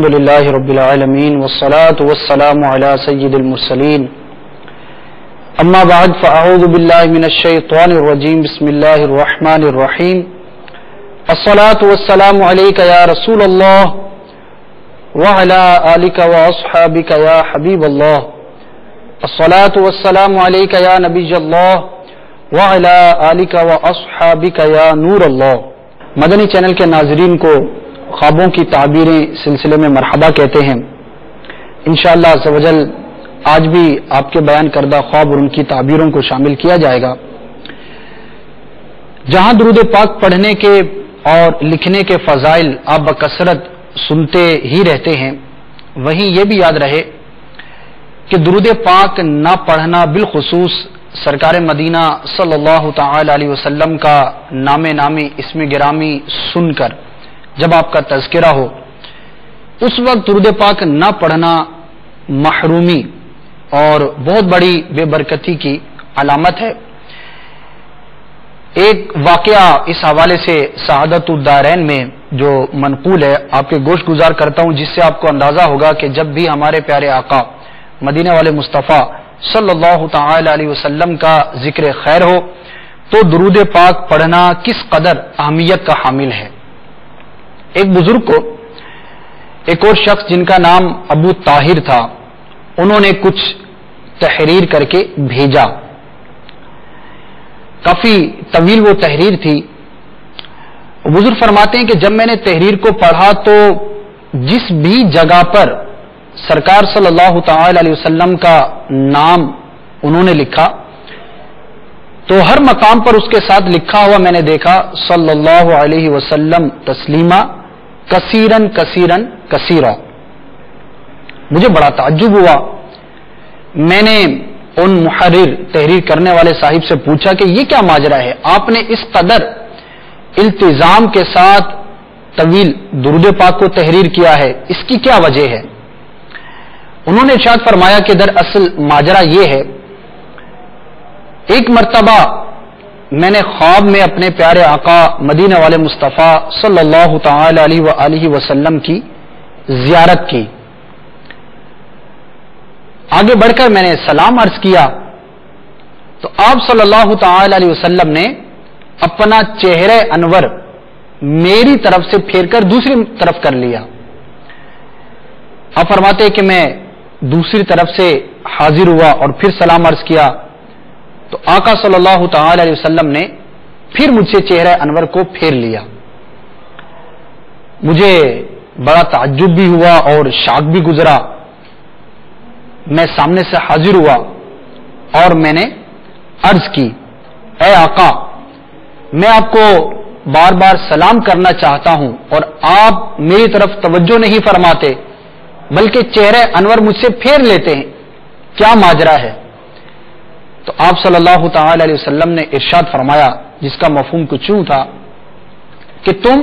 الحمد للہ رب العالمین والصلاة والسلام علی سید المرسلین اما بعد فاعوذ باللہ من الشیطان الرجیم بسم اللہ الرحمن الرحیم الصلاة والسلام علیک یا رسول اللہ وعلی آلک واصحابک یا حبیب اللہ الصلاة والسلام علیک یا نبی اللہ وعلی آلک واصحابک یا نور اللہ۔ مدنی چینل کے ناظرین کو خوابوں کی تعبیریں سلسلے میں مرحبا کہتے ہیں۔ انشاءاللہ عز و جل آج بھی آپ کے بیان کردہ خواب اور ان کی تعبیروں کو شامل کیا جائے گا۔ جہاں درود پاک پڑھنے کے اور لکھنے کے فضائل آپ بکثرت سنتے ہی رہتے ہیں، وہیں یہ بھی یاد رہے کہ درود پاک نہ پڑھنا بالخصوص سرکار مدینہ صلی اللہ تعالی علیہ وسلم کا نام نامی اسم گرامی سن کر جب آپ کا تذکرہ ہو، اس وقت درود پاک نہ پڑھنا محرومی اور بہت بڑی بے برکتی کی علامت ہے۔ ایک واقعہ اس حوالے سے سعادت الدارین میں جو منقول ہے آپ کے گوش گزار کرتا ہوں، جس سے آپ کو اندازہ ہوگا کہ جب بھی ہمارے پیارے آقا مدینہ والے مصطفیٰ صلی اللہ تعالی علیہ وسلم کا ذکر خیر ہو تو درود پاک پڑھنا کس قدر اہمیت کا حامل ہے۔ ایک بزرگ کو ایک اور شخص جن کا نام ابو طاہر تھا، انہوں نے کچھ تحریر کر کے بھیجا۔ کافی طویل وہ تحریر تھی۔ بزرگ فرماتے ہیں کہ جب میں نے تحریر کو پڑھا تو جس بھی جگہ پر سرکار صلی اللہ تعالی علیہ وسلم کا نام انہوں نے لکھا تو ہر مقام پر اس کے ساتھ لکھا ہوا میں نے دیکھا صلی اللہ علیہ وسلم تسلیما کثیرن کثیرن کثیرا۔ مجھے بڑا تعجب ہوا۔ میں نے ان محرر تحریر کرنے والے صاحب سے پوچھا کہ یہ کیا ماجرا ہے، آپ نے اس قدر التزام کے ساتھ طویل درود پاک کو تحریر کیا ہے، اس کی کیا وجہ ہے؟ انہوں نے ارشاد فرمایا کہ دراصل ماجرا یہ ہے، ایک مرتبہ میں نے خواب میں اپنے پیارے آقا مدینہ والے مصطفیٰ صلی اللہ تعالی علیہ وآلہ وسلم کی زیارت کی۔ آگے بڑھ کر میں نے سلام عرض کیا تو آپ صلی اللہ تعالی علیہ وسلم نے اپنا چہرہ انور میری طرف سے پھیر کر دوسری طرف کر لیا۔ آپ فرماتے کہ میں دوسری طرف سے حاضر ہوا اور پھر سلام عرض کیا تو آقا صلی اللہ تعالی علیہ وسلم نے پھر مجھ سے چہرہ انور کو پھیر لیا۔ مجھے بڑا تعجب بھی ہوا اور شاک بھی گزرا۔ میں سامنے سے حاضر ہوا اور میں نے عرض کی، اے آقا، میں آپ کو بار بار سلام کرنا چاہتا ہوں اور آپ میری طرف توجہ نہیں فرماتے بلکہ چہرہ انور مجھ سے پھیر لیتے ہیں، کیا ماجرا ہے؟ تو آپ صلی اللہ تعالی علیہ وسلم نے ارشاد فرمایا، جس کا مفہوم کچھ یوں تھا کہ تم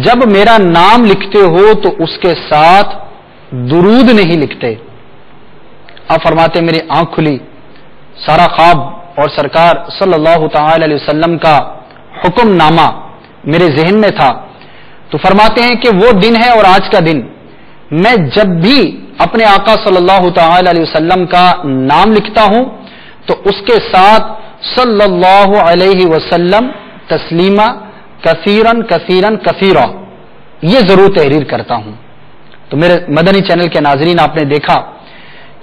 جب میرا نام لکھتے ہو تو اس کے ساتھ درود نہیں لکھتے۔ آپ فرماتے میری آنکھ کھلی، سارا خواب اور سرکار صلی اللہ تعالی علیہ وسلم کا حکم نامہ میرے ذہن میں تھا۔ تو فرماتے ہیں کہ وہ دن ہے اور آج کا دن میں جب بھی اپنے آقا صلی اللہ تعالی علیہ وسلم کا نام لکھتا ہوں تو اس کے ساتھ صلی اللہ علیہ وسلم تسلیما کثیرن کثیرن کثیرا یہ ضرور تحریر کرتا ہوں۔ تو میرے مدنی چینل کے ناظرین، آپ نے دیکھا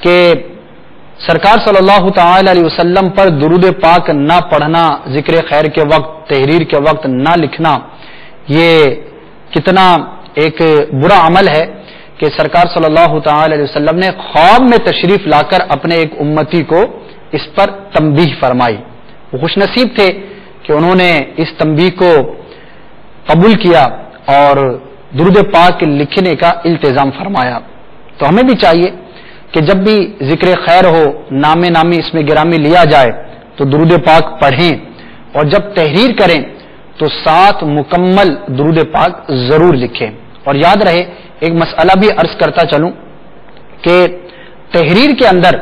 کہ سرکار صلی اللہ تعالی علیہ وسلم پر درود پاک نہ پڑھنا، ذکر خیر کے وقت، تحریر کے وقت نہ لکھنا، یہ کتنا ایک برا عمل ہے کہ سرکار صلی اللہ تعالی علیہ وسلم نے خواب میں تشریف لا کر اپنے ایک امتی کو اس پر تنبیہ فرمائی۔ وہ خوش نصیب تھے کہ انہوں نے اس تنبیہ کو قبول کیا اور درود پاک لکھنے کا التزام فرمایا۔ تو ہمیں بھی چاہیے کہ جب بھی ذکر خیر ہو، نام نامی اسم گرامی لیا جائے تو درود پاک پڑھیں اور جب تحریر کریں تو ساتھ مکمل درود پاک ضرور لکھیں۔ اور یاد رہے، ایک مسئلہ بھی عرض کرتا چلوں کہ تحریر کے اندر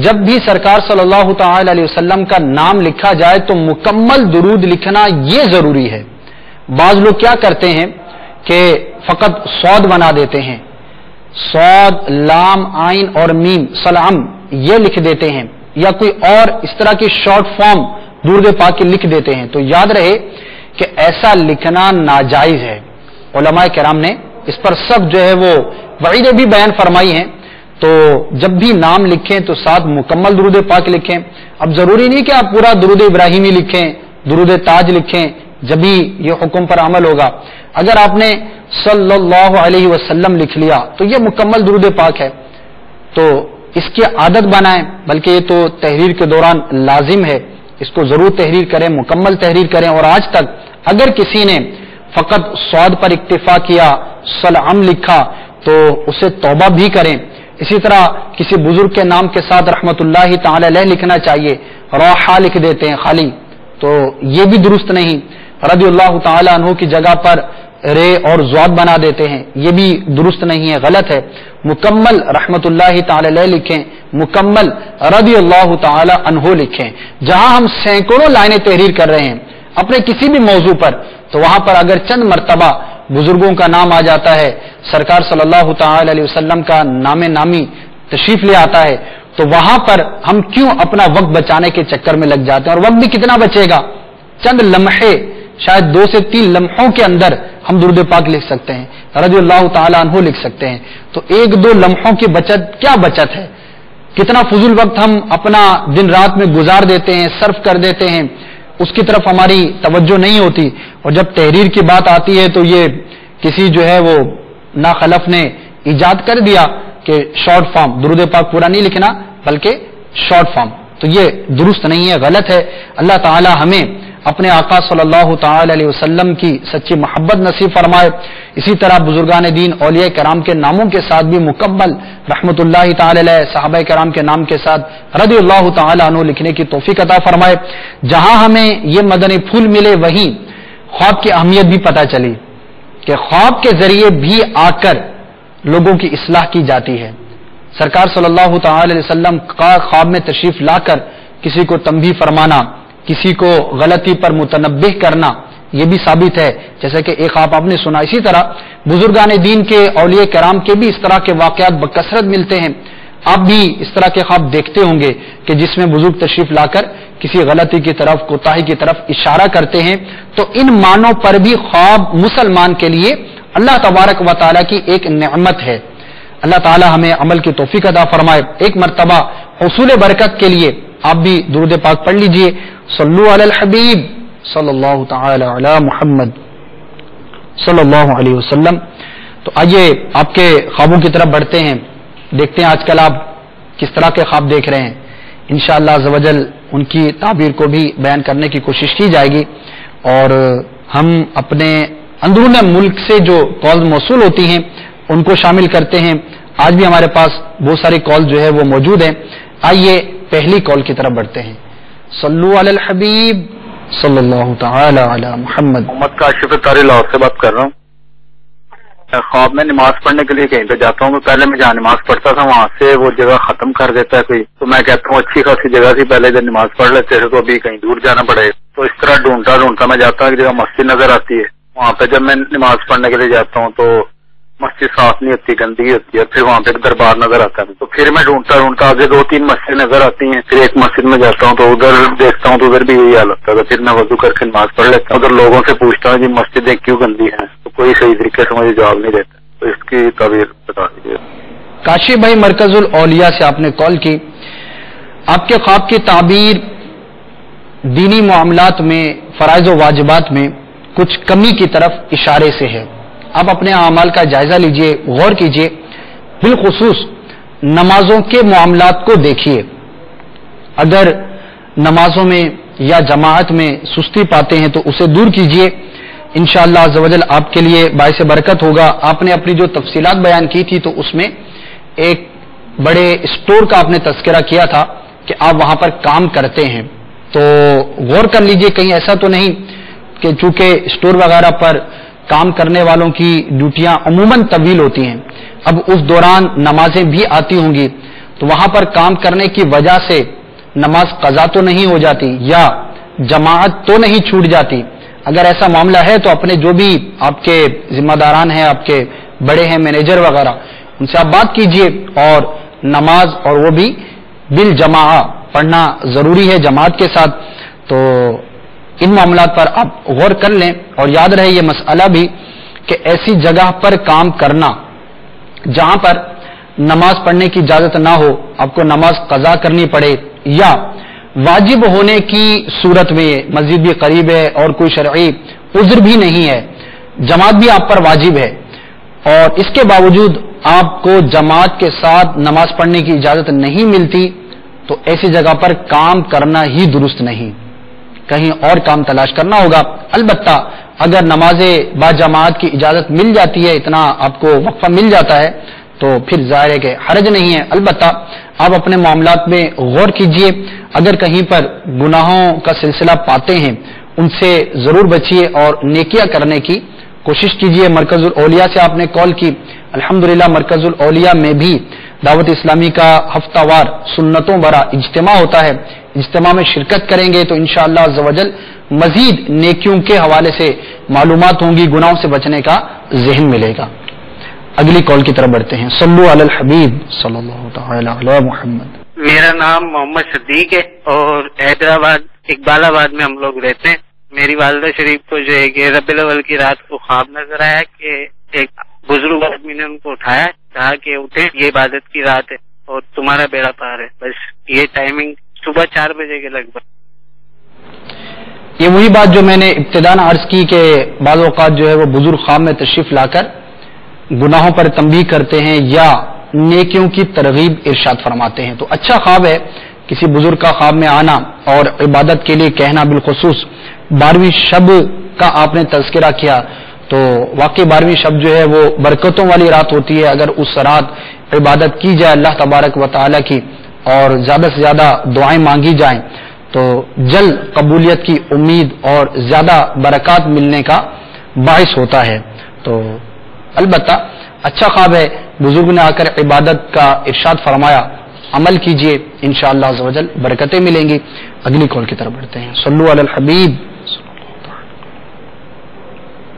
جب بھی سرکار صلی اللہ تعالی علیہ وسلم کا نام لکھا جائے تو مکمل درود لکھنا یہ ضروری ہے۔ بعض لوگ کیا کرتے ہیں کہ فقط سود بنا دیتے ہیں، سود، لام، آئین اور میم، سلام، یہ لکھ دیتے ہیں، یا کوئی اور اس طرح کی شارٹ فارم درود پاک کی لکھ دیتے ہیں، تو یاد رہے کہ ایسا لکھنا ناجائز ہے۔ علماء کرام نے اس پر سخت جو ہے وہ وعیدیں بھی بیان فرمائی ہیں، تو جب بھی نام لکھیں تو ساتھ مکمل درود پاک لکھیں۔ اب ضروری نہیں کہ آپ پورا درود ابراہیمی لکھیں، درود تاج لکھیں، جبھی یہ حکم پر عمل ہوگا۔ اگر آپ نے صلی اللہ علیہ وسلم لکھ لیا تو یہ مکمل درود پاک ہے، تو اس کی عادت بنائیں، بلکہ یہ تو تحریر کے دوران لازم ہے، اس کو ضرور تحریر کریں، مکمل تحریر کریں۔ اور آج تک اگر کسی نے فقط سعود پر اکتفا کیا، سلام لکھا، تو اسے توبہ بھی کریں۔ اسی طرح کسی بزرگ کے نام کے ساتھ رحمت اللہ تعالی علیہ لکھنا چاہیے، روحا لکھ دیتے ہیں خالی، تو یہ بھی درست نہیں۔ رضی اللہ تعالی عنہ کی جگہ پر رے اور زواد بنا دیتے ہیں، یہ بھی درست نہیں ہے، غلط ہے۔ مکمل رحمت اللہ تعالی علیہ لکھیں، مکمل رضی اللہ تعالی عنہ لکھیں۔ جہاں ہم سینکڑوں لائنیں تحریر کر رہے ہیں اپنے کسی بھی موضوع پر، تو وہاں پر اگر چند مرتبہ بزرگوں کا نام آ جاتا ہے، سرکار صلی اللہ تعالی علیہ وسلم کا نام نامی تشریف لے آتا ہے، تو وہاں پر ہم کیوں اپنا وقت بچانے کے چکر میں لگ جاتے ہیں؟ اور وقت بھی کتنا بچے گا؟ چند لمحے، شاید 2 سے 3 لمحوں کے اندر ہم درود پاک لکھ سکتے ہیں، رضی اللہ تعالی عنہ لکھ سکتے ہیں۔ تو 1-2 لمحوں کی بچت کیا بچت ہے؟ کتنا فضول وقت ہم اپنا دن رات میں گزار دیتے ہیں، صرف کر دیتے ہیں، اس کی طرف ہماری توجہ نہیں ہوتی۔ اور جب تحریر کی بات آتی ہے تو یہ کسی جو ہے وہ ناخلف نے ایجاد کر دیا کہ شارٹ فارم، درود پاک پورا نہیں لکھنا بلکہ شارٹ فارم، تو یہ درست نہیں ہے، غلط ہے۔ اللہ تعالی ہمیں اپنے آقا صلی اللہ تعالی علیہ وسلم کی سچی محبت نصیب فرمائے۔ اسی طرح بزرگان دین، اولیاء کرام کے ناموں کے ساتھ بھی مکمل رحمت اللہ تعالی علیہ، صحابہ کرام کے نام کے ساتھ رضی اللہ تعالی عنہ لکھنے کی توفیق عطا فرمائے۔ جہاں ہمیں یہ مدنی پھول ملے وہیں خواب کی اہمیت بھی پتہ چلی کہ خواب کے ذریعے بھی آ کر لوگوں کی اصلاح کی جاتی ہے۔ سرکار صلی اللہ تعالی علیہ وسلم کا خواب میں تشریف لا کر کسی کو تنبیہ فرمانا، کسی کو غلطی پر متنبہ کرنا، یہ بھی ثابت ہے، جیسے کہ ایک خواب آپ نے سنا۔ اسی طرح بزرگان دین کے، اولیاء کرام کے بھی اس طرح کے واقعات بکثرت ملتے ہیں۔ آپ بھی اس طرح کے خواب دیکھتے ہوں گے کہ جس میں بزرگ تشریف لا کر کسی غلطی کی طرف، کوتاہی کی طرف اشارہ کرتے ہیں۔ تو ان معنوں پر بھی خواب مسلمان کے لیے اللہ تبارک و تعالیٰ کی ایک نعمت ہے۔ اللہ تعالیٰ ہمیں عمل کی توفیق عطا فرمائے۔ ایک مرتبہ حصول برکت کے لیے آپ بھی درود پاک پڑھ لیجئے، صلو علی الحبیب صلی اللہ تعالی علی محمد صلی اللہ علیہ وسلم۔ تو آئیے آپ کے خوابوں کی طرف بڑھتے ہیں، دیکھتے ہیں آج کل آپ کس طرح کے خواب دیکھ رہے ہیں۔ انشاءاللہ عز و جل ان کی تعبیر کو بھی بیان کرنے کی کوشش کی جائے گی، اور ہم اپنے اندرون ملک سے جو کال موصول ہوتی ہیں ان کو شامل کرتے ہیں۔ آج بھی ہمارے پاس بہت ساری کال جو ہے وہ موجود ہیں۔ آئیے پہلی کال کی طرف بڑھتے ہیں۔ صلو علی الحبیب صلی اللہ تعالی علی محمد۔ محمد کاشف طاری لاہور سے بات کر رہا ہوں۔ خواب میں نماز پڑھنے کے لیے کہیں پہ جاتا ہوں، پہلے میں جہاں نماز پڑھتا تھا وہاں سے وہ جگہ ختم کر دیتا ہے کوئی، تو میں کہتا ہوں اچھی خاصی جگہ تھی، پہلے ادھر نماز پڑھ لیتے تھے تو ابھی کہیں دور جانا پڑے، تو اس طرح ڈھونڈتا میں جاتا ہوں، ایک جگہ مسجد نظر آتی ہے، وہاں پہ جب میں نماز پڑھنے کے لیے جاتا ہوں تو مسجد صاف نہیں ہوتی، گندگی ہوتی ہے، پھر وہاں پہ ایک دربار نظر آتا ہے، تو پھر میں ڈھونڈتا آگے 2-3 مسجد نظر آتی ہیں، پھر ایک مسجد میں جاتا ہوں تو ادھر دیکھتا ہوں تو ادھر بھی یہی حال ہوتا ہے، پھر میں وضو کر کے نماز پڑھ لیتا ہوں، ادھر لوگوں سے پوچھتا ہوں جی مسجدیں کیوں گندی ہیں، تو کوئی صحیح طریقے سے مجھے جواب نہیں دیتا، تو اس کی تعبیر بتا دیجیے۔ کاشف بھائی مرکز الاولیاء سے آپ نے کال کی، آپ کے خواب کی تعبیر دینی معاملات میں، فرائض و واجبات میں کچھ کمی کی طرف اشارے سے ہے۔ آپ اپنے اعمال کا جائزہ لیجئے، غور کیجئے، بالخصوص نمازوں کے معاملات کو دیکھیے۔ اگر نمازوں میں یا جماعت میں سستی پاتے ہیں تو اسے دور کیجئے، انشاءاللہ عز و جل آپ کے لیے باعث برکت ہوگا۔ آپ نے اپنی جو تفصیلات بیان کی تھی تو اس میں ایک بڑے اسٹور کا آپ نے تذکرہ کیا تھا کہ آپ وہاں پر کام کرتے ہیں، تو غور کر لیجئے کہیں ایسا تو نہیں کہ چونکہ اسٹور وغیرہ پر کام کرنے والوں کی ڈیوٹیاں عموماً طویل ہوتی ہیں، اب اس دوران نمازیں بھی آتی ہوں گی، تو وہاں پر کام کرنے کی وجہ سے نماز قضا تو نہیں ہو جاتی یا جماعت تو نہیں چھوٹ جاتی۔ اگر ایسا معاملہ ہے تو اپنے جو بھی آپ کے ذمہ داران ہیں، آپ کے بڑے ہیں، مینیجر وغیرہ، ان سے آپ بات کیجئے، اور نماز اور وہ بھی بالجماع پڑھنا ضروری ہے جماعت کے ساتھ. تو ان معاملات پر آپ غور کر لیں، اور یاد رہے یہ مسئلہ بھی کہ ایسی جگہ پر کام کرنا جہاں پر نماز پڑھنے کی اجازت نہ ہو، آپ کو نماز قضا کرنی پڑے، یا واجب ہونے کی صورت میں مسجد بھی قریب ہے اور کوئی شرعی عذر بھی نہیں ہے، جماعت بھی آپ پر واجب ہے، اور اس کے باوجود آپ کو جماعت کے ساتھ نماز پڑھنے کی اجازت نہیں ملتی، تو ایسی جگہ پر کام کرنا ہی درست نہیں، کہیں اور کام تلاش کرنا ہوگا. البتہ اگر نماز با جماعت کی اجازت مل جاتی ہے، اتنا آپ کو وقفہ مل جاتا ہے، تو پھر ظاہر ہے کہ حرج نہیں ہے. البتہ آپ اپنے معاملات میں غور کیجئے، اگر کہیں پر گناہوں کا سلسلہ پاتے ہیں ان سے ضرور بچیے اور نیکیاں کرنے کی کوشش کیجئے. مرکز الاولیاء سے آپ نے کال کی، الحمدللہ مرکز الاولیاء میں بھی دعوت اسلامی کا ہفتہ وار سنتوں برا اجتماع ہوتا ہے. اجتماع میں شرکت کریں گے تو انشاءاللہ عز و جل مزید نیکیوں کے حوالے سے معلومات ہوں گی، گناہوں سے بچنے کا ذہن ملے گا. اگلی کال کی طرف بڑھتے ہیں. صلو علی الحبیب صلی اللہ تعالی علی محمد. میرا نام محمد صدیق ہے اور حیدرآباد اقبال آباد میں ہم لوگ رہتے ہیں. میری والدہ شریف کو جو ہے کہ ربیع الاول کی رات کو خواب نظر آیا کہ ایک بزرگ آدمی نے ان کو اٹھایا، کہا کہ اٹھے، یہ عبادت کی رات ہے اور تمہارا بیڑا پار ہے. بس یہ ٹائمنگ صبح 4 بجے کے لگ بھگ. یہ وہی بات جو میں نے ابتداء عرض کی کہ بعض اوقات جو ہے وہ بزرگ خواب میں تشریف لا کر گناہوں پر تنبیہ کرتے ہیں یا نیکیوں کی ترغیب ارشاد فرماتے ہیں. تو اچھا خواب ہے کسی بزرگ کا خواب میں آنا اور عبادت کے لیے کہنا. بالخصوص 12ویں شب کا آپ نے تذکرہ کیا تو واقعی 12ویں شب جو ہے وہ برکتوں والی رات ہوتی ہے. اگر اس رات عبادت کی جائے اللہ تبارک و تعالی کی اور زیادہ سے زیادہ دعائیں مانگی جائیں تو جلد قبولیت کی امید اور زیادہ برکات ملنے کا باعث ہوتا ہے. تو البتہ اچھا خواب ہے، بزرگ نے آ کر عبادت کا ارشاد فرمایا، عمل کیجئے، انشاءاللہ عز و جل برکتیں ملیں گی. اگلی کال کی طرف بڑھتے ہیں. صلو علی الحبیب.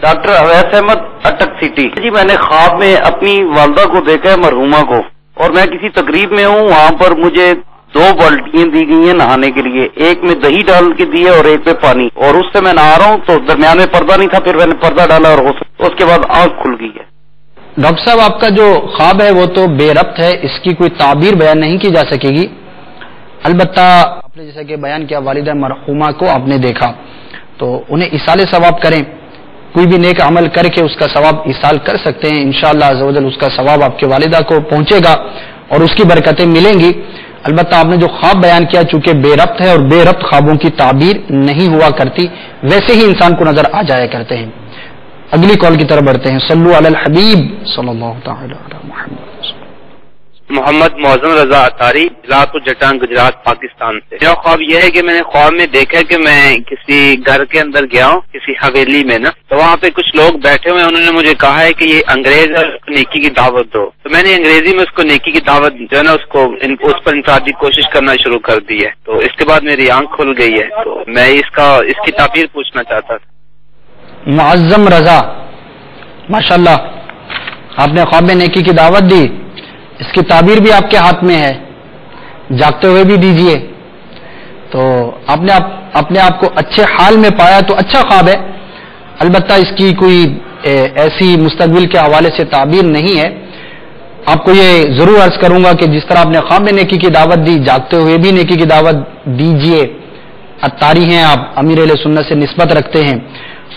ڈاکٹر اویس احمد اٹک سٹی. جی میں نے خواب میں اپنی والدہ کو دیکھا ہے مرحومہ کو، اور میں کسی تقریب میں ہوں، وہاں پر مجھے 2 بالٹیاں دی گئی ہیں نہانے کے لیے، ایک میں دہی ڈال کے دی ہے اور ایک میں پانی، اور اس سے میں نہا رہا ہوں تو درمیان میں پردہ نہیں تھا، پھر میں نے پردہ ڈالا اور اس کے بعد آنکھ کھل گئی ہے. ڈاکٹر صاحب آپ کا جو خواب ہے وہ تو بے ربط ہے، اس کی کوئی تعبیر بیان نہیں کی جا سکے گی. البتہ آپ نے جیسا کہ بیان کیا والدہ مرحومہ کو آپ نے دیکھا تو انہیں ایصال ثواب کریں، کوئی بھی نیک عمل کر کے اس کا ثواب ایصال کر سکتے ہیں. انشاءاللہ عز و جل اس کا ثواب آپ کے والدہ کو پہنچے گا اور اس کی برکتیں ملیں گی. البتہ آپ نے جو خواب بیان کیا چونکہ بے ربط ہے اور بے ربط خوابوں کی تعبیر نہیں ہوا کرتی، ویسے ہی انسان کو نظر آ جایا کرتے ہیں. اگلی کال کی طرف بڑھتے ہیں. صلو علی الحبیب صلی اللہ تعالی علی محمد. محمد معظم رضا اطاری، لاکو جٹان گجرات پاکستان سے. میرا خواب یہ ہے کہ میں نے خواب میں دیکھا کہ میں کسی گھر کے اندر گیا ہوں، کسی حویلی میں نا، تو وہاں پہ کچھ لوگ بیٹھے ہوئے ہیں، انہوں نے مجھے کہا ہے کہ یہ انگریز ہے، نیکی کی دعوت دو. تو میں نے انگریزی میں اس کو نیکی کی دعوت جو ہے نا اس پر انفرادی کوشش کرنا شروع کر دی ہے. تو اس کے بعد میری آنکھ کھل گئی ہے، تو میں اس کی تعبیر پوچھنا چاہتا تھا. معظم رضا، ماشاءاللہ آپ نے خواب میں نیکی کی دعوت دی، اس کی تعبیر بھی آپ کے ہاتھ میں ہے، جاگتے ہوئے بھی دیجئے. تو آپ نے اپنے آپ کو اچھے حال میں پایا تو اچھا خواب ہے. البتہ اس کی کوئی ایسی مستقبل کے حوالے سے تعبیر نہیں ہے. آپ کو یہ ضرور عرض کروں گا کہ جس طرح آپ نے خواب میں نیکی کی دعوت دی، جاگتے ہوئے بھی نیکی کی دعوت دیجئے. اتاری ہیں آپ، امیر اہل سنت سے نسبت رکھتے ہیں،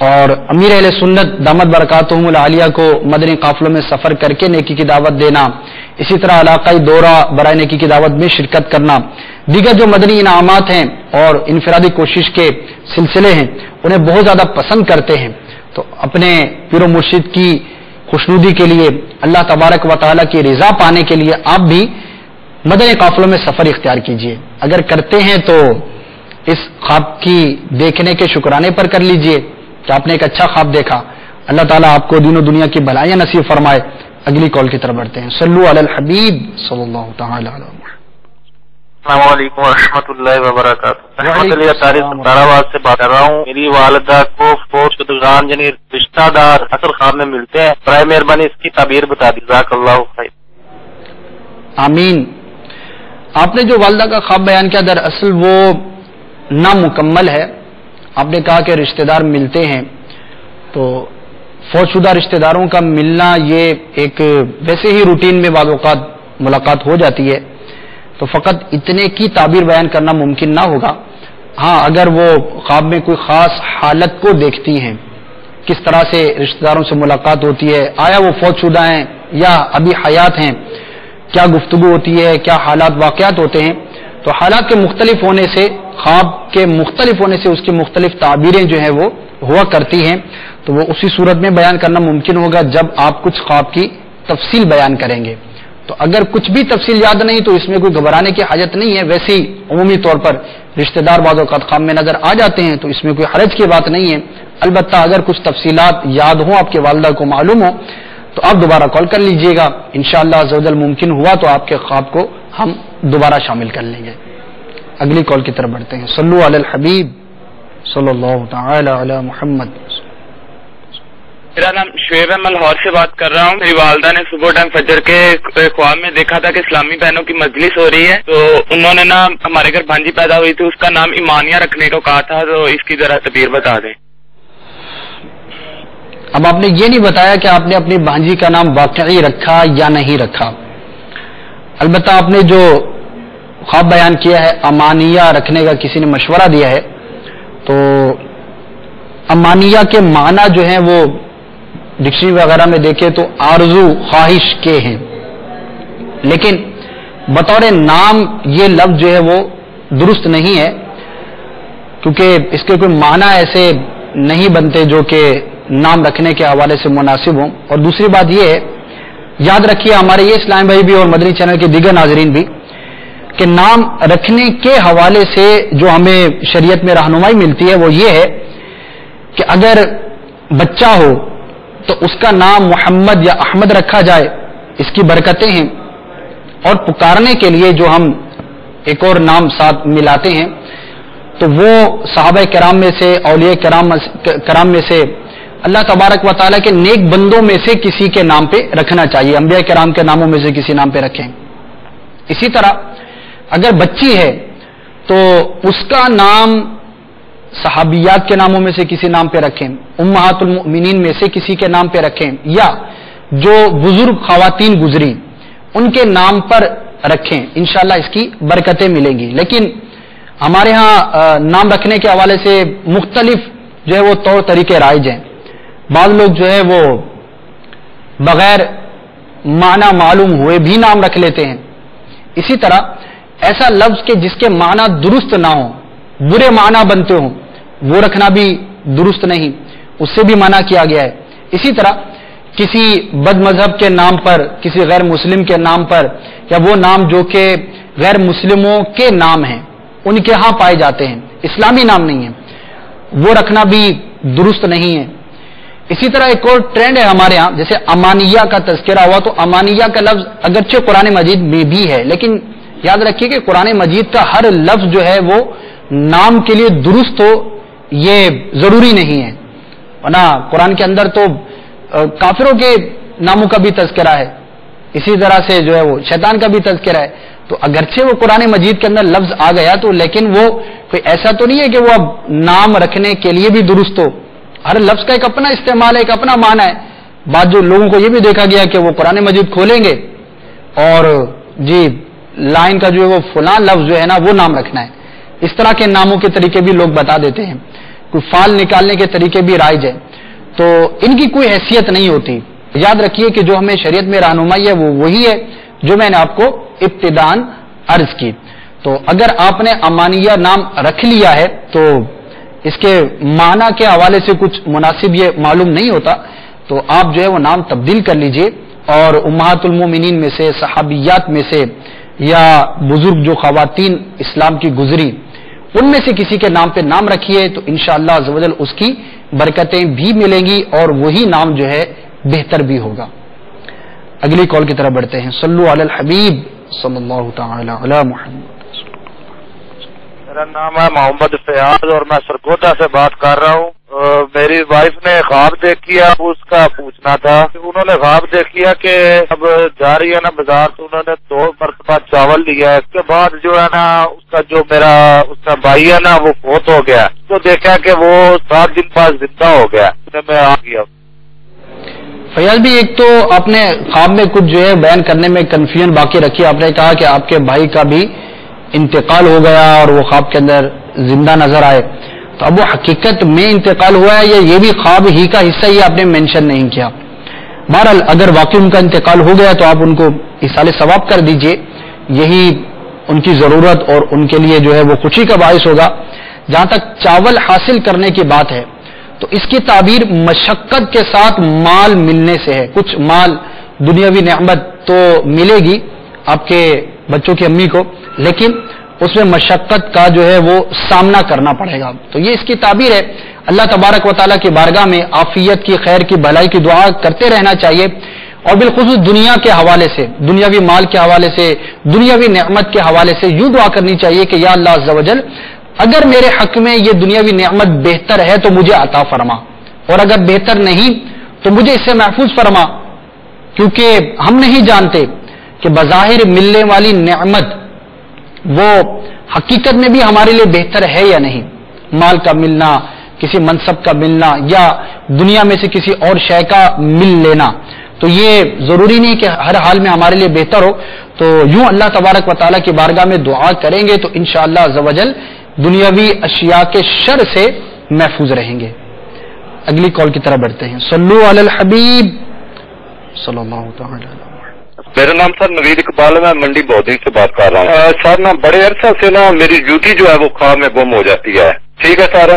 اور امیر اہل سنت دامت برکاتہم العالیہ کو مدنی قافلوں میں سفر کر کے نیکی کی دعوت دینا، اسی طرح علاقائی دورہ برائے نیکی کی دعوت میں شرکت کرنا، دیگر جو مدنی انعامات ہیں اور انفرادی کوشش کے سلسلے ہیں انہیں بہت زیادہ پسند کرتے ہیں. تو اپنے پیر و مرشد کی خوشنودی کے لیے، اللہ تبارک و تعالیٰ کی رضا پانے کے لیے آپ بھی مدنی قافلوں میں سفر اختیار کیجیے. اگر کرتے ہیں تو اس خواب کی دیکھنے کے شکرانے پر کر لیجئے کہ آپ نے ایک اچھا خواب دیکھا. اللہ تعالیٰ آپ کو دین و دنیا کی بھلائیاں نصیب فرمائے. اگلی کال کی طرف بڑھتے ہیں. صلو علی الحبیب صلی اللہ تعالی علیہ وسلم. السلام علیکم ورحمۃ اللہ وبرکاتہ. رحمت اللہ تاریخ آباد سے بات کر رہا ہوں. میری والدہ کو فوت شدگان یعنی رشتہ دار اصل خواب میں ملتے ہیں. برائے مہربانی اس کی تعبیر بتا دی. جزاک اللہ خیر. آمین. آپ نے جو والدہ کا خواب بیان کیا دراصل وہ نامکمل ہے. آپ نے کہا کہ رشتہ دار ملتے ہیں تو فوت شدہ رشتہ داروں کا ملنا یہ ایک ویسے ہی روٹین میں بعض اوقات ملاقات ہو جاتی ہے تو فقط اتنے کی تعبیر بیان کرنا ممکن نہ ہوگا. ہاں اگر وہ خواب میں کوئی خاص حالت کو دیکھتی ہیں, کس طرح سے رشتہ داروں سے ملاقات ہوتی ہے, آیا وہ فوت شدہ ہیں یا ابھی حیات ہیں, کیا گفتگو ہوتی ہے, کیا حالات واقعات ہوتے ہیں, تو حالات کے مختلف ہونے سے, خواب کے مختلف ہونے سے اس کی مختلف تعبیریں جو ہیں وہ ہوا کرتی ہیں. تو وہ اسی صورت میں بیان کرنا ممکن ہوگا جب آپ کچھ خواب کی تفصیل بیان کریں گے. تو اگر کچھ بھی تفصیل یاد نہیں تو اس میں کوئی گھبرانے کی حاجت نہیں ہے. ویسے ہی عمومی طور پر رشتہ دار بعض اوقات خواب میں نظر آ جاتے ہیں تو اس میں کوئی حرج کی بات نہیں ہے. البتہ اگر کچھ تفصیلات یاد ہوں, آپ کے والدہ کو معلوم ہو, تو آپ دوبارہ کال کر لیجئے گا. انشاءاللہ عز و جل ممکن ہوا تو آپ کے خواب کو ہم دوبارہ شامل کر لیں گے. اگلی کال کی طرف بڑھتے ہیں. صلو علی الحبیب صلی اللہ تعالی علی محمد. میرا نام شعیب ہے, میں لاہور سے بات کر رہا ہوں. میری والدہ نے صبح ٹائم فجر کے خواب میں دیکھا تھا کہ اسلامی بہنوں کی مجلس ہو رہی ہے, تو انہوں نے نا ہمارے گھر بھانجی پیدا ہوئی تھی, اس کا نام ایمانیہ رکھنے کو کہا تھا, تو اس کی ذرا تعبیر بتا دیں. اب آپ نے یہ نہیں بتایا کہ آپ نے اپنی بھانجی کا نام واقعی رکھا یا نہیں رکھا. البتہ آپ نے جو خواب بیان کیا ہے امانیہ رکھنے کا کسی نے مشورہ دیا ہے, تو امانیہ کے معنی جو ہیں وہ ڈکشنری وغیرہ میں دیکھیں تو آرزو خواہش کے ہیں, لیکن بطور نام یہ لفظ جو ہے وہ درست نہیں ہے, کیونکہ اس کے کوئی معنی ایسے نہیں بنتے جو کہ نام رکھنے کے حوالے سے مناسب ہوں. اور دوسری بات یہ ہے, یاد رکھیے ہمارے یہ اسلام بھائی بھی اور مدنی چینل کے دیگر ناظرین بھی, کہ نام رکھنے کے حوالے سے جو ہمیں شریعت میں رہنمائی ملتی ہے وہ یہ ہے کہ اگر بچہ ہو تو اس کا نام محمد یا احمد رکھا جائے, اس کی برکتیں ہیں. اور پکارنے کے لیے جو ہم ایک اور نام ساتھ ملاتے ہیں تو وہ صحابہ کرام میں سے, اولیاء کرام میں سے, اللہ تبارک و تعالیٰ کے نیک بندوں میں سے کسی کے نام پہ رکھنا چاہیے. انبیاء کرام کے ناموں میں سے کسی نام پہ رکھیں. اسی طرح اگر بچی ہے تو اس کا نام صحابیات کے ناموں میں سے کسی نام پہ رکھیں, امہات المؤمنین میں سے کسی کے نام پہ رکھیں, یا جو بزرگ خواتین گزری ان کے نام پر رکھیں. انشاءاللہ اس کی برکتیں ملیں گی. لیکن ہمارے ہاں نام رکھنے کے حوالے سے مختلف جو ہے وہ طور طریقے رائج ہیں. بعض لوگ جو ہے وہ بغیر معنی معلوم ہوئے بھی نام رکھ لیتے ہیں. اسی طرح ایسا لفظ کہ جس کے معنی درست نہ ہو, برے معنی بنتے ہوں, وہ رکھنا بھی درست نہیں, اس سے بھی منع کیا گیا ہے. اسی طرح کسی بد مذہب کے نام پر, کسی غیر مسلم کے نام پر, یا وہ نام جو کہ غیر مسلموں کے نام ہیں ان کے ہاں پائے جاتے ہیں, اسلامی نام نہیں ہے, وہ رکھنا بھی درست نہیں ہے. اسی طرح ایک اور ٹرینڈ ہے ہمارے ہاں, جیسے امانیہ کا تذکرہ ہوا تو امانیہ کا لفظ اگرچہ قرآن مجید میں بھی ہے, لیکن یاد رکھیے کہ قرآن مجید کا ہر لفظ جو ہے وہ نام کے لیے درست ہو یہ ضروری نہیں ہے. ورنہ قرآن کے اندر تو کافروں کے ناموں کا بھی تذکرہ ہے, اسی طرح سے جو ہے وہ شیطان کا بھی تذکرہ ہے. تو اگرچہ وہ قرآن مجید کے اندر لفظ آ گیا تو لیکن وہ کوئی ایسا تو نہیں ہے کہ وہ اب نام رکھنے کے لیے بھی درست ہو. ہر لفظ کا ایک اپنا استعمال ہے, ایک اپنا معنی ہے. بعض جو لوگوں کو یہ بھی دیکھا گیا کہ وہ قرآن مجید کھولیں گے اور جی لائن کا جو ہے وہ فلاں لفظ جو ہے نا وہ نام رکھنا ہے. اس طرح کے ناموں کے طریقے بھی لوگ بتا دیتے ہیں. کوئی فال نکالنے کے طریقے بھی رائج ہے, تو ان کی کوئی حیثیت نہیں ہوتی. یاد رکھیے کہ جو ہمیں شریعت میں رہنمائی ہے وہ وہی ہے جو میں نے آپ کو ابتداءً عرض کی. تو اگر آپ نے امانیہ نام رکھ لیا ہے تو اس کے معنی کے حوالے سے کچھ مناسب یہ معلوم نہیں ہوتا, تو آپ جو ہے وہ نام تبدیل کر لیجئے اور امہات المومنین میں سے, صحابیات میں سے, یا بزرگ جو خواتین اسلام کی گزری ان میں سے کسی کے نام پہ نام رکھیے, تو انشاءاللہ عز و جل اس کی برکتیں بھی ملیں گی اور وہی نام جو ہے بہتر بھی ہوگا. اگلی کال کی طرف بڑھتے ہیں. صلو علی الحبیب صلی اللہ تعالی علی محمد. میرا نام ہے محمد فیاض اور میں سرگودا سے بات کر رہا ہوں. میری وائف نے خواب دیکھی ہے, اس کا پوچھنا تھا. انہوں نے خواب دیکھی ہے کہ اب جا رہی ہے نا بازار, تو انہوں نے 2 مرتبہ چاول لیا ہے. اس کے بعد جو ہے نا اس کا بھائی ہے نا وہ فوت ہو گیا. تو دیکھا کہ وہ 7 دن بعد زندہ ہو گیا. میں آ گیا. فیاض بھی ایک تو آپ نے خواب میں کچھ جو ہے بیان کرنے میں کنفیوژن باقی رکھی. آپ نے کہا کہ آپ کے بھائی کا بھی انتقال ہو گیا اور وہ خواب کے اندر زندہ نظر آئے, تو اب وہ حقیقت میں انتقال ہوا ہے یا یہ بھی خواب ہی کا حصہ ہی آپ نے مینشن نہیں کیا. بہرحال اگر واقعی ان کا انتقال ہو گیا تو آپ ان کو ایصال ثواب کر دیجئے, یہی ان کی ضرورت اور ان کے لیے جو ہے وہ خوشی کا باعث ہوگا. جہاں تک چاول حاصل کرنے کی بات ہے تو اس کی تعبیر مشقت کے ساتھ مال ملنے سے ہے. کچھ مال دنیاوی نعمت تو ملے گی آپ کے بچوں کی امی کو, لیکن اس میں مشقت کا جو ہے وہ سامنا کرنا پڑے گا. تو یہ اس کی تعبیر ہے. اللہ تبارک و تعالیٰ کی بارگاہ میں عافیت کی, خیر کی, بھلائی کی دعا کرتے رہنا چاہیے, اور بالخصوص دنیا کے حوالے سے, دنیاوی مال کے حوالے سے, دنیاوی نعمت کے حوالے سے یوں دعا کرنی چاہیے کہ یا اللہ عز و جل اگر میرے حق میں یہ دنیاوی نعمت بہتر ہے تو مجھے عطا فرما, اور اگر بہتر نہیں تو مجھے اس سے محفوظ فرما, کیونکہ ہم نہیں جانتے کہ بظاہر ملنے والی نعمت وہ حقیقت میں بھی ہمارے لیے بہتر ہے یا نہیں. مال کا ملنا, کسی منصب کا ملنا, یا دنیا میں سے کسی اور شے کا مل لینا, تو یہ ضروری نہیں کہ ہر حال میں ہمارے لیے بہتر ہو. تو یوں اللہ تبارک و تعالیٰ کی بارگاہ میں دعا کریں گے تو انشاءاللہ عز و جل دنیاوی اشیاء کے شر سے محفوظ رہیں گے. اگلی کال کی طرف بڑھتے ہیں. صلو علی الحبیب صلی اللہ تعالی. میرا نام سر نوید اقبال ہے, میں منڈی بودی سے بات کر رہا ہوں. سر نا بڑے عرصہ سے نا میری جوتی جو ہے وہ خواب میں گم ہو جاتی ہے. ٹھیک ہے سر,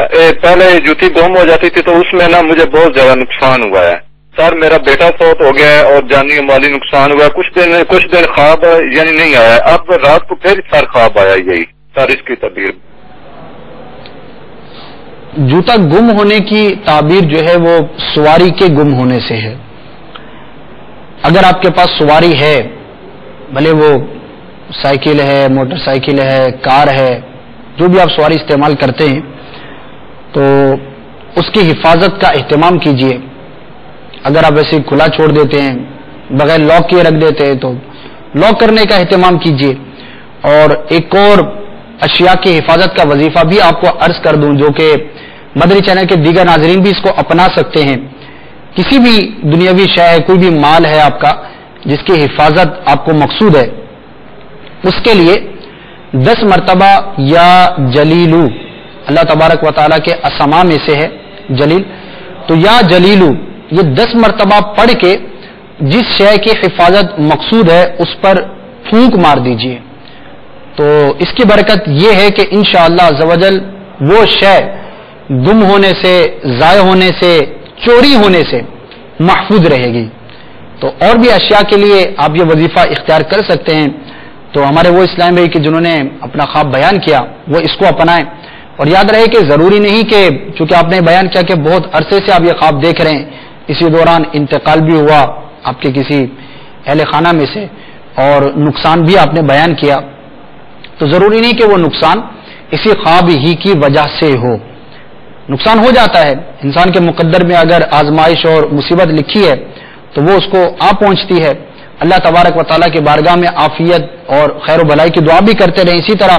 پہلے جوتی گم ہو جاتی تھی تو اس میں نا مجھے بہت زیادہ نقصان ہوا ہے. سر میرا بیٹا فوت ہو گیا ہے اور جانی مالی نقصان ہوا ہے. کچھ دن خواب یعنی نہیں آیا, اب رات کو پھر سر خواب آیا. یہی سر اس کی تعبیر. جوتا گم ہونے کی تعبیر جو ہے وہ سواری کے گم ہونے سے ہے. اگر آپ کے پاس سواری ہے, بھلے وہ سائیکل ہے, موٹر سائیکل ہے, کار ہے, جو بھی آپ سواری استعمال کرتے ہیں, تو اس کی حفاظت کا اہتمام کیجیے. اگر آپ ایسے کھلا چھوڑ دیتے ہیں, بغیر لاک کیے رکھ دیتے ہیں, تو لاک کرنے کا اہتمام کیجیے. اور ایک اور اشیاء کی حفاظت کا وظیفہ بھی آپ کو عرض کر دوں, جو کہ مدنی چینل کے دیگر ناظرین بھی اس کو اپنا سکتے ہیں. کسی بھی دنیاوی شے ہے, کوئی بھی مال ہے آپ کا جس کی حفاظت آپ کو مقصود ہے, اس کے لیے 10 مرتبہ یا جلیلو, اللہ تبارک و تعالیٰ کے اسماء میں سے ہے جلیل, تو یا جلیلو یہ 10 مرتبہ پڑھ کے جس شے کی حفاظت مقصود ہے اس پر پھونک مار دیجئے. تو اس کی برکت یہ ہے کہ انشاءاللہ عز و جل وہ شے گم ہونے سے, ضائع ہونے سے, چوری ہونے سے محفوظ رہے گی. تو اور بھی اشیاء کے لیے آپ یہ وظیفہ اختیار کر سکتے ہیں. تو ہمارے وہ اسلام بھائی کہ جنہوں نے اپنا خواب بیان کیا وہ اس کو اپنائیں, اور یاد رہے کہ ضروری نہیں کہ چونکہ آپ نے بیان کیا کہ بہت عرصے سے آپ یہ خواب دیکھ رہے ہیں, اسی دوران انتقال بھی ہوا آپ کے کسی اہل خانہ میں سے اور نقصان بھی آپ نے بیان کیا, تو ضروری نہیں کہ وہ نقصان اسی خواب ہی کی وجہ سے ہو. نقصان ہو جاتا ہے انسان کے مقدر میں, اگر آزمائش اور مصیبت لکھی ہے تو وہ اس کو آ پہنچتی ہے. اللہ تبارک و تعالیٰ کی بارگاہ میں عافیت اور خیر و بھلائی کی دعا بھی کرتے رہیں. اسی طرح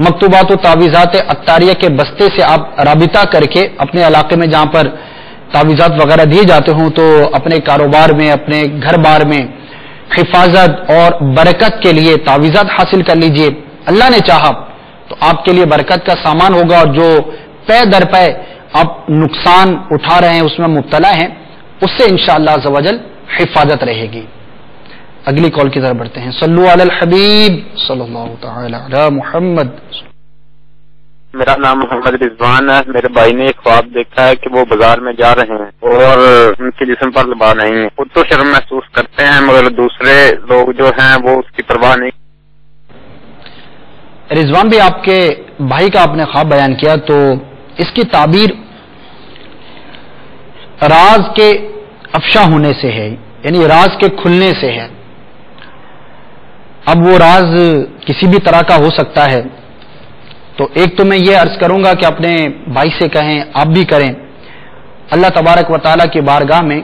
مکتوبات و تعویذات عطاریہ کے بستے سے آپ رابطہ کر کے اپنے علاقے میں جہاں پر تعویذات وغیرہ دیے جاتے ہوں تو اپنے کاروبار میں, اپنے گھر بار میں حفاظت اور برکت کے لیے تعویذات حاصل کر لیجئے. اللہ نے چاہا تو آپ کے لیے برکت کا سامان ہوگا, اور جو پے در پے آپ نقصان اٹھا رہے ہیں اس میں مبتلا ہیں, اس سے انشاءاللہ عز و جل حفاظت رہے گی. اگلی کال کی طرف بڑھتے ہیں. صلو علی الحبیب صلی اللہ تعالی علی محمد. میرا نام محمد رضوان ہے. میرے بھائی نے ایک خواب دیکھا ہے کہ وہ بازار میں جا رہے ہیں اور ان کے جسم پر لباس نہیں ہے. خود تو شرم محسوس کرتے ہیں مگر دوسرے لوگ جو ہیں وہ اس کی پرواہ نہیں. رضوان بھی آپ کے بھائی کا آپ نے خواب بیان کیا, تو اس کی تعبیر راز کے افشا ہونے سے ہے, یعنی راز کے کھلنے سے ہے. اب وہ راز کسی بھی طرح کا ہو سکتا ہے, تو ایک تو میں یہ عرض کروں گا کہ اپنے بھائی سے کہیں، آپ بھی کریں، اللہ تبارک و تعالیٰ کی بارگاہ میں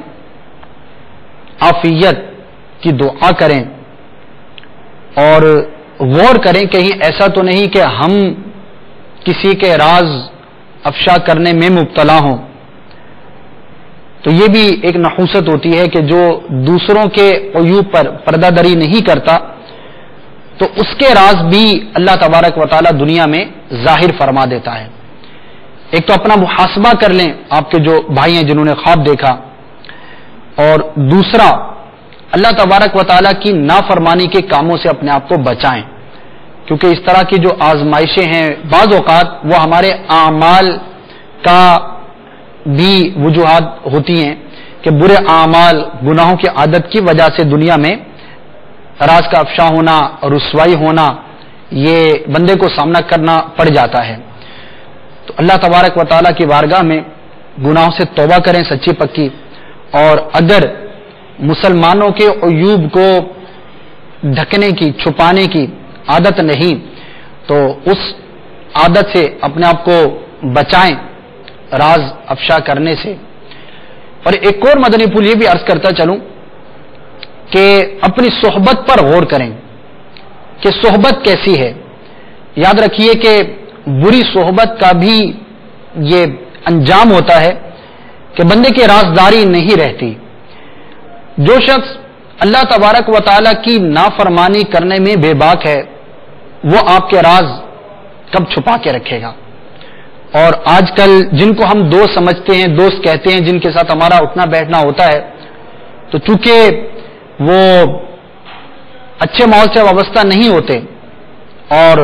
عافیت کی دعا کریں اور غور کریں کہیں ایسا تو نہیں کہ ہم کسی کے راز افشا کرنے میں مبتلا ہوں. تو یہ بھی ایک نحوست ہوتی ہے کہ جو دوسروں کے عیوب پر پردہ دری نہیں کرتا تو اس کے راز بھی اللہ تبارک و تعالیٰ دنیا میں ظاہر فرما دیتا ہے. ایک تو اپنا محاسبہ کر لیں آپ کے جو بھائی ہیں جنہوں نے خواب دیکھا، اور دوسرا اللہ تبارک و تعالیٰ کی نافرمانی کے کاموں سے اپنے آپ کو بچائیں، کیونکہ اس طرح کی جو آزمائشیں ہیں بعض اوقات وہ ہمارے اعمال کا بھی وجوہات ہوتی ہیں کہ برے اعمال گناہوں کی عادت کی وجہ سے دنیا میں راز کا افشا ہونا، رسوائی ہونا، یہ بندے کو سامنا کرنا پڑ جاتا ہے. تو اللہ تبارک و تعالیٰ کی بارگاہ میں گناہوں سے توبہ کریں سچی پکی، اور اگر مسلمانوں کے عیوب کو ڈھکنے کی، چھپانے کی عادت نہیں تو اس عادت سے اپنے آپ کو بچائیں راز افشا کرنے سے. اور ایک اور مدنی پھول یہ بھی عرض کرتا چلوں کہ اپنی صحبت پر غور کریں کہ صحبت کیسی ہے. یاد رکھیے کہ بری صحبت کا بھی یہ انجام ہوتا ہے کہ بندے کی رازداری نہیں رہتی. جو شخص اللہ تبارک و تعالیٰ کی نافرمانی کرنے میں بے باک ہے وہ آپ کے راز کب چھپا کے رکھے گا. اور آج کل جن کو ہم دوست سمجھتے ہیں، دوست کہتے ہیں، جن کے ساتھ ہمارا اٹھنا بیٹھنا ہوتا ہے، تو چونکہ وہ اچھے ماحول سے وابستہ نہیں ہوتے اور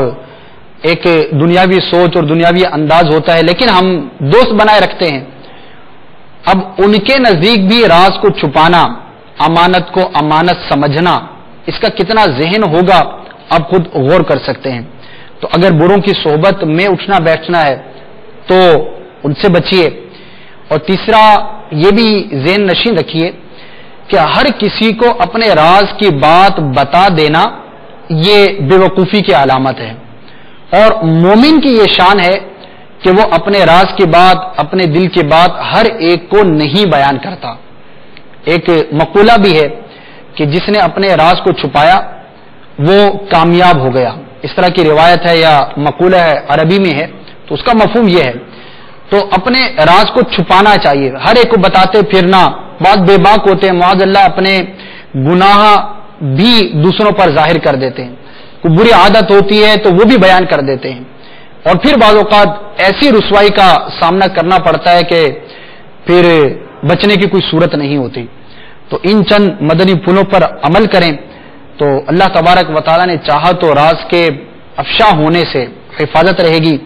ایک دنیاوی سوچ اور دنیاوی انداز ہوتا ہے، لیکن ہم دوست بنائے رکھتے ہیں. اب ان کے نزدیک بھی راز کو چھپانا، امانت کو امانت سمجھنا، اس کا کتنا ذہن ہوگا آپ خود غور کر سکتے ہیں. تو اگر بروں کی صحبت میں اٹھنا بیٹھنا ہے تو ان سے بچیے. اور تیسرا یہ بھی ذہن نشین رکھیے کہ ہر کسی کو اپنے راز کی بات بتا دینا یہ بے وقوفی کی علامت ہے، اور مومن کی یہ شان ہے کہ وہ اپنے راز کی بات، اپنے دل کی بات ہر ایک کو نہیں بیان کرتا. ایک مقولہ بھی ہے کہ جس نے اپنے راز کو چھپایا وہ کامیاب ہو گیا. اس طرح کی روایت ہے یا مقولہ ہے، عربی میں ہے، تو اس کا مفہوم یہ ہے. تو اپنے راز کو چھپانا چاہیے، ہر ایک کو بتاتے پھرنا. بعض بے باک ہوتے ہیں معاذ اللہ، اپنے گناہ بھی دوسروں پر ظاہر کر دیتے ہیں. کوئی بری عادت ہوتی ہے تو وہ بھی بیان کر دیتے ہیں، اور پھر بعض اوقات ایسی رسوائی کا سامنا کرنا پڑتا ہے کہ پھر بچنے کی کوئی صورت نہیں ہوتی. تو ان چند مدنی پھولوں پر عمل کریں تو اللہ تبارک و تعالیٰ نے چاہا تو راز کے افشا ہونے سے حفاظت رہے گی.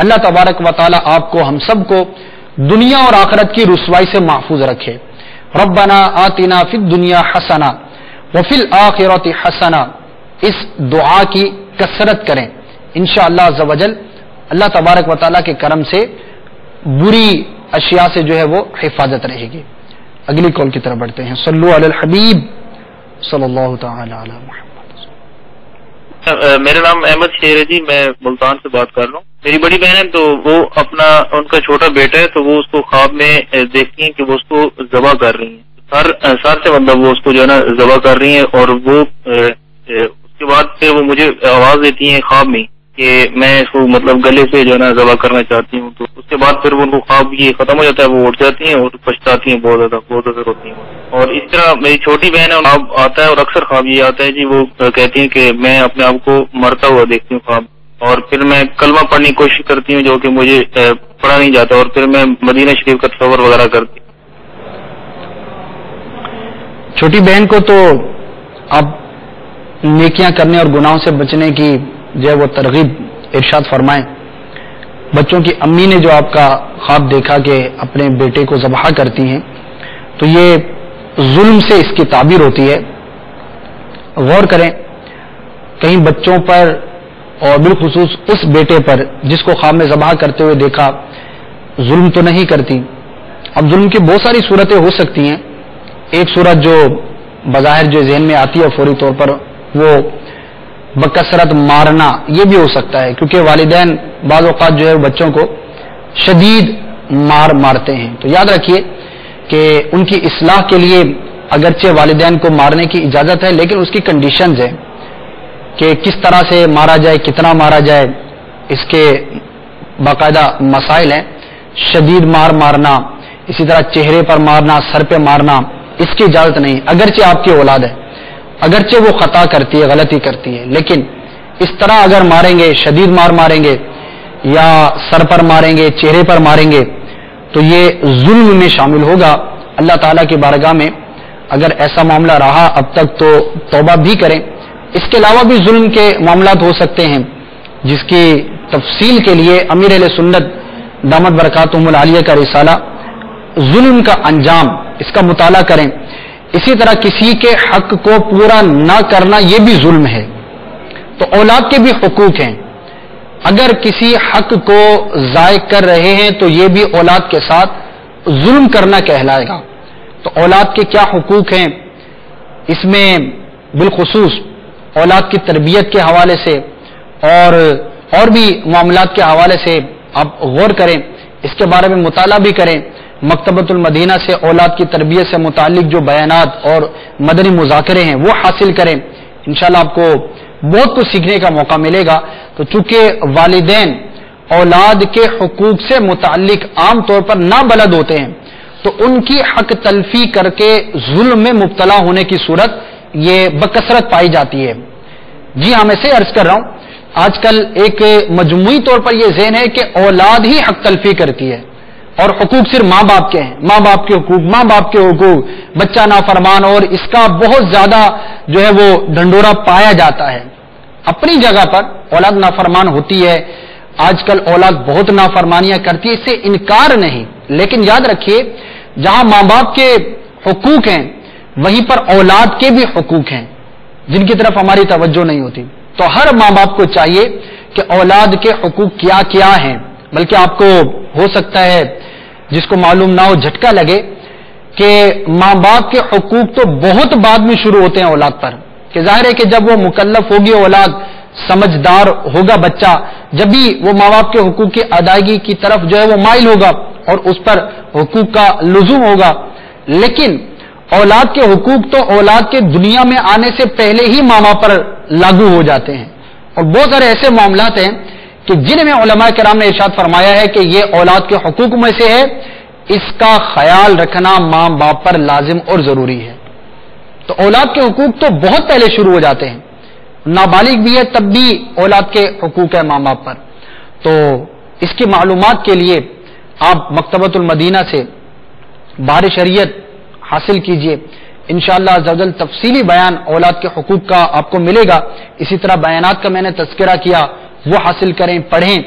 اللہ تبارک و تعالیٰ آپ کو، ہم سب کو دنیا اور آخرت کی رسوائی سے محفوظ رکھے. ربنا آتنا فی الدنیا حسنہ وفی الآخرۃ حسنہ، اس دعا کی کثرت کریں. انشاءاللہ عز و جل اللہ تبارک و تعالیٰ کے کرم سے بری اشیاء سے جو ہے وہ حفاظت رہے گی. اگلی کال کی طرف بڑھتے ہیں. صلو علی الحبیب صلی اللہ تعالی علی محمد. میرا نام احمد شیر ہے جی، میں ملتان سے بات کر رہا ہوں. میری بڑی بہن ہے تو وہ اپنا، ان کا چھوٹا بیٹا ہے تو وہ اس کو خواب میں دیکھتی ہیں کہ وہ اس کو ذبح کر رہی ہیں. سر سے مطلب وہ اس کو جو ہے نا ذبح کر رہی ہیں، اور وہ اس کے بعد پھر وہ مجھے آواز دیتی ہیں خواب میں کہ میں اس کو مطلب گلے سے جو ہے نا ذبح کرنا چاہتی ہوں. تو اس کے بعد پھر ان کو خواب یہ ختم ہو جاتا ہے، وہ اٹھ جاتی ہیں اور پچھتاتی ہیں، بہت زیادہ روتی ہیں. اور اس طرح میری چھوٹی بہن ہے، خواب آتا ہے اور اکثر خواب یہ آتا ہے جی، وہ کہتی ہیں کہ میں اپنے آپ کو مرتا ہوا دیکھتی ہوں خواب، اور پھر میں کلمہ پڑھنے کی کوشش کرتی ہوں جو کہ مجھے پڑھا نہیں جاتا، اور پھر میں مدینہ شریف کا تصور وغیرہ کرتی ہوں. چھوٹی بہن کو تو آپ نیکیاں کرنے اور گناہوں سے بچنے کی جو ہے وہ ترغیب ارشاد فرمائیں. بچوں کی امی نے جو آپ کا خواب دیکھا کہ اپنے بیٹے کو ذبح کرتی ہیں، تو یہ ظلم سے اس کی تعبیر ہوتی ہے. غور کریں کہیں بچوں پر اور بالخصوص اس بیٹے پر جس کو خواب میں ذبح کرتے ہوئے دیکھا ظلم تو نہیں کرتی. اب ظلم کی بہت ساری صورتیں ہو سکتی ہیں. ایک صورت جو بظاہر جو ذہن میں آتی ہے فوری طور پر وہ بکثرت مارنا یہ بھی ہو سکتا ہے، کیونکہ والدین بعض اوقات جو ہے بچوں کو شدید مارتے ہیں. تو یاد رکھیے کہ ان کی اصلاح کے لیے اگرچہ والدین کو مارنے کی اجازت ہے، لیکن اس کی کنڈیشنز ہیں کہ کس طرح سے مارا جائے، کتنا مارا جائے، اس کے باقاعدہ مسائل ہیں. شدید مارنا، اسی طرح چہرے پر مارنا، سر پہ مارنا، اس کی اجازت نہیں. اگرچہ آپ کی اولاد ہے، اگرچہ وہ خطا کرتی ہے، غلطی کرتی ہے، لیکن اس طرح اگر ماریں گے، شدید ماریں گے یا سر پر ماریں گے، چہرے پر ماریں گے، تو یہ ظلم میں شامل ہوگا. اللہ تعالیٰ کی بارگاہ میں اگر ایسا معاملہ رہا اب تک تو توبہ بھی کریں. اس کے علاوہ بھی ظلم کے معاملات ہو سکتے ہیں، جس کی تفصیل کے لیے امیر اہل سنت دامت برکاتہم العالیہ کا رسالہ ظلم کا انجام، اس کا مطالعہ کریں. اسی طرح کسی کے حق کو پورا نہ کرنا یہ بھی ظلم ہے. تو اولاد کے بھی حقوق ہیں، اگر کسی حق کو ضائع کر رہے ہیں تو یہ بھی اولاد کے ساتھ ظلم کرنا کہلائے گا. تو اولاد کے کیا حقوق ہیں، اس میں بالخصوص اولاد کی تربیت کے حوالے سے اور بھی معاملات کے حوالے سے آپ غور کریں، اس کے بارے میں مطالعہ بھی کریں. مکتبۃ المدینہ سے اولاد کی تربیت سے متعلق جو بیانات اور مدنی مذاکرے ہیں وہ حاصل کریں. انشاءاللہ آپ کو بہت کچھ سیکھنے کا موقع ملے گا. تو چونکہ والدین اولاد کے حقوق سے متعلق عام طور پر نابلد ہوتے ہیں، تو ان کی حق تلفی کر کے ظلم میں مبتلا ہونے کی صورت یہ بکثرت پائی جاتی ہے. جی ہاں، میں سے عرض کر رہا ہوں، آج کل ایک مجموعی طور پر یہ ذہن ہے کہ اولاد ہی حق تلفی کرتی ہے اور حقوق صرف ماں باپ کے ہیں. ماں باپ کے حقوق، ماں باپ کے حقوق، بچہ نافرمان، اور اس کا بہت زیادہ جو ہے وہ ڈھنڈورا پایا جاتا ہے. اپنی جگہ پر اولاد نافرمان ہوتی ہے، آج کل اولاد بہت نافرمانیاں کرتی ہے، اس سے انکار نہیں، لیکن یاد رکھیے جہاں ماں باپ کے حقوق ہیں وہیں پر اولاد کے بھی حقوق ہیں جن کی طرف ہماری توجہ نہیں ہوتی. تو ہر ماں باپ کو چاہیے کہ اولاد کے حقوق کیا کیا ہیں. بلکہ آپ کو ہو سکتا ہے جس کو معلوم نہ ہو جھٹکا لگے کہ ماں باپ کے حقوق تو بہت بعد میں شروع ہوتے ہیں اولاد پر، کہ ظاہر ہے کہ جب وہ مکلف ہوگی اولاد، سمجھدار ہوگا بچہ، جب بھی وہ ماں باپ کے حقوق کی ادائیگی کی طرف جو ہے وہ مائل ہوگا اور اس پر حقوق کا لزوم ہوگا. لیکن اولاد کے حقوق تو اولاد کے دنیا میں آنے سے پہلے ہی ماں باپ پر لاگو ہو جاتے ہیں. اور بہت سارے ایسے معاملات ہیں کہ جن میں علماء کرام نے ارشاد فرمایا ہے کہ یہ اولاد کے حقوق میں سے ہے، اس کا خیال رکھنا ماں باپ پر لازم اور ضروری ہے. تو اولاد کے حقوق تو بہت پہلے شروع ہو جاتے ہیں، نابالغ بھی ہے تب بھی اولاد کے حقوق ہے ماں باپ پر. تو اس کی معلومات کے لیے آپ مکتبۃ المدینہ سے بار شریعت حاصل کیجئے. انشاءاللہ عزوجل تفصیلی بیان اولاد کے حقوق کا آپ کو ملے گا. اسی طرح بیانات کا میں نے تذکرہ کیا، وہ حاصل کریں، پڑھیں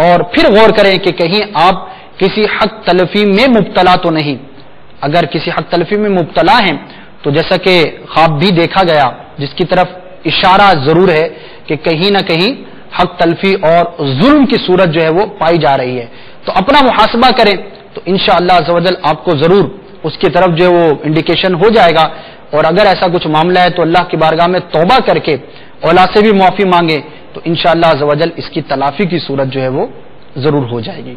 اور پھر غور کریں کہ کہیں آپ کسی حق تلفی میں مبتلا تو نہیں. اگر کسی حق تلفی میں مبتلا ہیں تو جیسا کہ خواب بھی دیکھا گیا جس کی طرف اشارہ ضرور ہے کہ کہیں نہ کہیں حق تلفی اور ظلم کی صورت جو ہے وہ پائی جا رہی ہے. تو اپنا محاسبہ کریں تو انشاءاللہ عزوجل آپ کو ضرور اس کی طرف جو ہے وہ انڈیکیشن ہو جائے گا. اور اگر ایسا کچھ معاملہ ہے تو اللہ کی بارگاہ میں توبہ کر کے اولاد سے بھی معافی مانگے تو انشاءاللہ عزوجل اس کی تلافی کی صورت جو ہے وہ ضرور ہو جائے گی.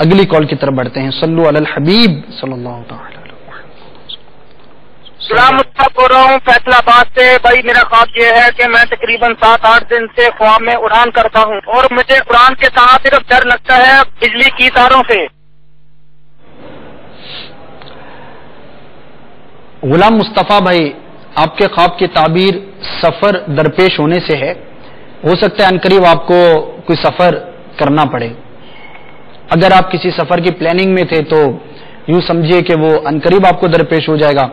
اگلی کال کی طرف بڑھتے ہیں. صلو علی الحبیب صلی اللہ تعالی. سلام بول رہا ہوں فیصلہ آباد سے. بھائی میرا خواب یہ ہے کہ میں تقریباً 7-8 دن سے خواب میں اڑان کرتا ہوں اور مجھے اڑان کے ساتھ صرف ڈر لگتا ہے بجلی کی تاروں سے. غلام مصطفیٰ بھائی، آپ کے خواب کی تعبیر سفر درپیش ہونے سے ہے. ہو سکتا ہے عنقریب آپ کو کوئی سفر کرنا پڑے. اگر آپ کسی سفر کی پلاننگ میں تھے تو یوں سمجھیے کہ وہ عنقریب آپ کو درپیش ہو جائے گا.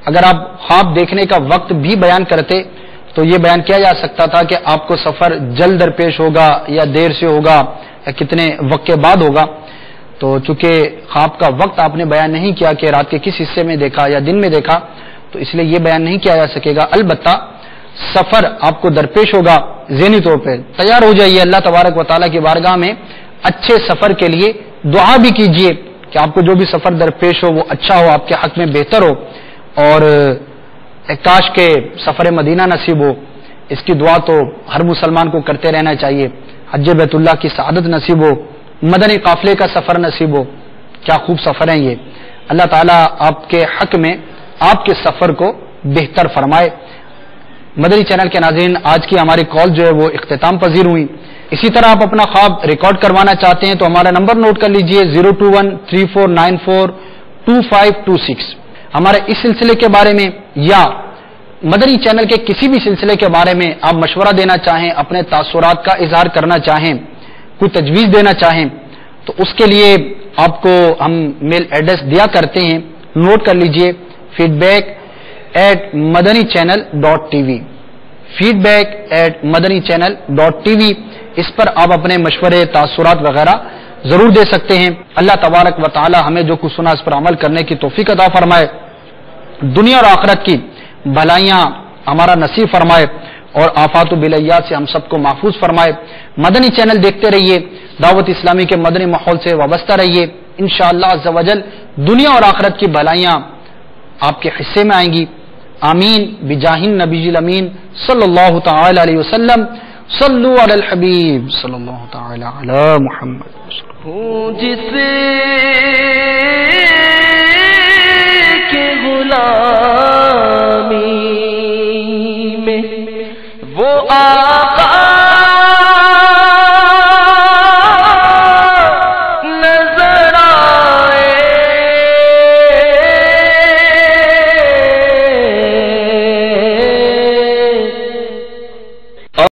اگر آپ خواب دیکھنے کا وقت بھی بیان کرتے تو یہ بیان کیا جا سکتا تھا کہ آپ کو سفر جلد درپیش ہوگا یا دیر سے ہوگا یا کتنے وقت کے بعد ہوگا. تو چونکہ خواب کا وقت آپ نے بیان نہیں کیا کہ رات کے کس حصے میں دیکھا یا دن میں دیکھا، تو اس لیے یہ بیان نہیں کیا جا سکے گا. البتہ سفر آپ کو درپیش ہوگا. ذہنی طور پہ تیار ہو جائیے اللہ تبارک و تعالیٰ کی بارگاہ میں اچھے سفر کے لیے دعا بھی کیجئے کہ آپ کو جو بھی سفر درپیش ہو وہ اچھا ہو، آپ کے حق میں بہتر ہو. اور کاش کے سفر مدینہ نصیب ہو، اس کی دعا تو ہر مسلمان کو کرتے رہنا چاہیے. حج بیت اللہ کی سعادت نصیب ہو, مدنی قافلے کا سفر نصیب ہو. کیا خوب سفر ہیں یہ. اللہ تعالیٰ آپ کے حق میں آپ کے سفر کو بہتر فرمائے. مدنی چینل کے ناظرین, آج کی ہماری کال جو ہے وہ اختتام پذیر ہوئی. اسی طرح آپ اپنا خواب ریکارڈ کروانا چاہتے ہیں تو ہمارا نمبر نوٹ کر لیجئے 02134942526. ہمارے اس سلسلے کے بارے میں یا مدنی چینل کے کسی بھی سلسلے کے بارے میں آپ مشورہ دینا چاہیں, اپنے تاثرات کا اظہار کرنا چاہیں, کوئی تجویز دینا چاہیں تو اس کے لیے آپ کو ہم میل ایڈریس دیا کرتے ہیں, نوٹ کر لیجئے feedback@madanichannel.tv. feedback@madanichannel.tv. اس پر آپ اپنے مشورے, تاثرات وغیرہ ضرور دے سکتے ہیں. اللہ تبارک و تعالی ہمیں جو کچھ سنا اس پر عمل کرنے کی توفیق عطا فرمائے, دنیا اور آخرت کی بھلائیاں ہمارا نصیب فرمائے اور آفات و بلیات سے ہم سب کو محفوظ فرمائے. مدنی چینل دیکھتے رہیے, دعوت اسلامی کے مدنی ماحول سے وابستہ رہیے. انشاءاللہ عز و جل دنیا اور آخرت کی بھلائیاں آپ کے حصے میں آئیں گی. آمین بجاہ النبی الامین صلی اللہ تعالی علیہ وسلم. صلو علی الحبیب صلی اللہ تعالی علی محمد. جس کے غلام